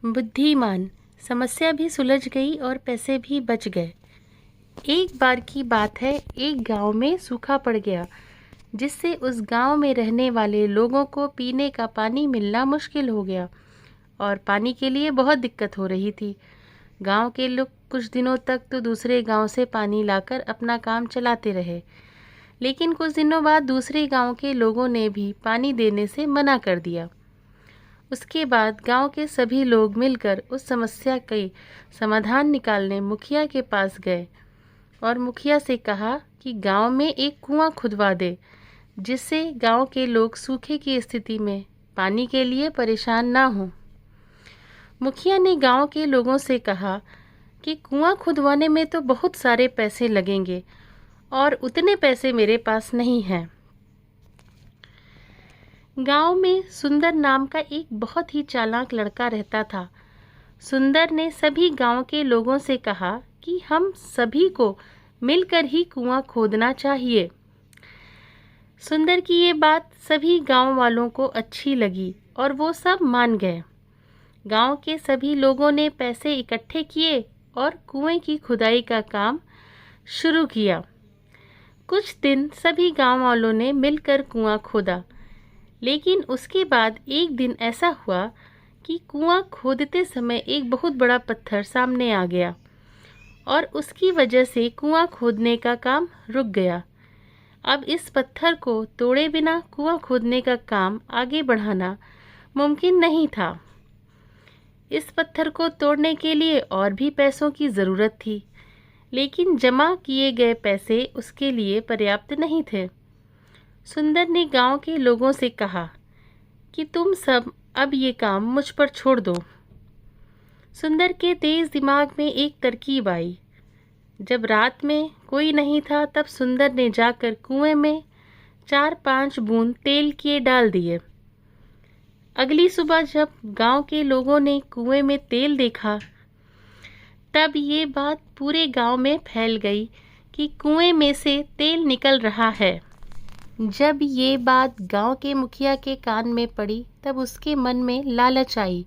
बुद्धिमान, समस्या भी सुलझ गई और पैसे भी बच गए। एक बार की बात है, एक गांव में सूखा पड़ गया, जिससे उस गांव में रहने वाले लोगों को पीने का पानी मिलना मुश्किल हो गया और पानी के लिए बहुत दिक्कत हो रही थी। गांव के लोग कुछ दिनों तक तो दूसरे गांव से पानी लाकर अपना काम चलाते रहे, लेकिन कुछ दिनों बाद दूसरे गांव के लोगों ने भी पानी देने से मना कर दिया। उसके बाद गांव के सभी लोग मिलकर उस समस्या के समाधान निकालने मुखिया के पास गए और मुखिया से कहा कि गांव में एक कुआं खुदवा दे, जिससे गांव के लोग सूखे की स्थिति में पानी के लिए परेशान ना हों। मुखिया ने गांव के लोगों से कहा कि कुआं खुदवाने में तो बहुत सारे पैसे लगेंगे और उतने पैसे मेरे पास नहीं हैं। गांव में सुंदर नाम का एक बहुत ही चालाक लड़का रहता था। सुंदर ने सभी गांव के लोगों से कहा कि हम सभी को मिलकर ही कुआं खोदना चाहिए। सुंदर की ये बात सभी गांव वालों को अच्छी लगी और वो सब मान गए। गांव के सभी लोगों ने पैसे इकट्ठे किए और कुएं की खुदाई का काम शुरू किया। कुछ दिन सभी गांव वालों ने मिलकर कुआं खोदा, लेकिन उसके बाद एक दिन ऐसा हुआ कि कुआं खोदते समय एक बहुत बड़ा पत्थर सामने आ गया और उसकी वजह से कुआं खोदने का काम रुक गया। अब इस पत्थर को तोड़े बिना कुआं खोदने का काम आगे बढ़ाना मुमकिन नहीं था। इस पत्थर को तोड़ने के लिए और भी पैसों की ज़रूरत थी, लेकिन जमा किए गए पैसे उसके लिए पर्याप्त नहीं थे। सुंदर ने गांव के लोगों से कहा कि तुम सब अब ये काम मुझ पर छोड़ दो। सुंदर के तेज दिमाग में एक तरकीब आई। जब रात में कोई नहीं था, तब सुंदर ने जाकर कुएं में 4-5 बूंद तेल के डाल दिए। अगली सुबह जब गांव के लोगों ने कुएं में तेल देखा, तब ये बात पूरे गांव में फैल गई कि कुएं में से तेल निकल रहा है। जब ये बात गांव के मुखिया के कान में पड़ी, तब उसके मन में लालच आई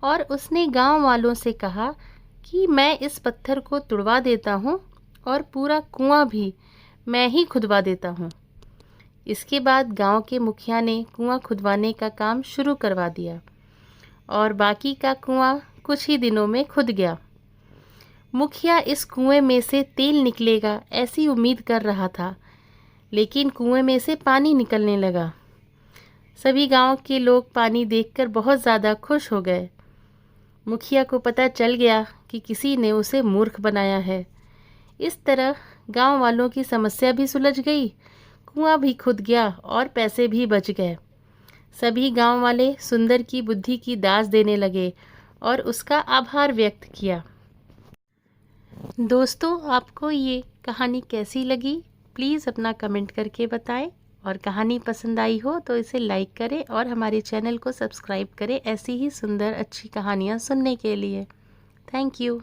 और उसने गांव वालों से कहा कि मैं इस पत्थर को तुड़वा देता हूँ और पूरा कुआं भी मैं ही खुदवा देता हूँ। इसके बाद गांव के मुखिया ने कुआं खुदवाने का काम शुरू करवा दिया और बाकी का कुआं कुछ ही दिनों में खुद गया। मुखिया इस कुएं में से तेल निकलेगा ऐसी उम्मीद कर रहा था, लेकिन कुएं में से पानी निकलने लगा। सभी गांव के लोग पानी देखकर बहुत ज़्यादा खुश हो गए। मुखिया को पता चल गया कि किसी ने उसे मूर्ख बनाया है। इस तरह गांव वालों की समस्या भी सुलझ गई, कुआं भी खुद गया और पैसे भी बच गए। सभी गांव वाले सुंदर की बुद्धि की दाज देने लगे और उसका आभार व्यक्त किया। दोस्तों, आपको ये कहानी कैसी लगी? प्लीज़ अपना कमेंट करके बताएं और कहानी पसंद आई हो तो इसे लाइक करें और हमारे चैनल को सब्सक्राइब करें ऐसी ही सुंदर अच्छी कहानियाँ सुनने के लिए। Thank you.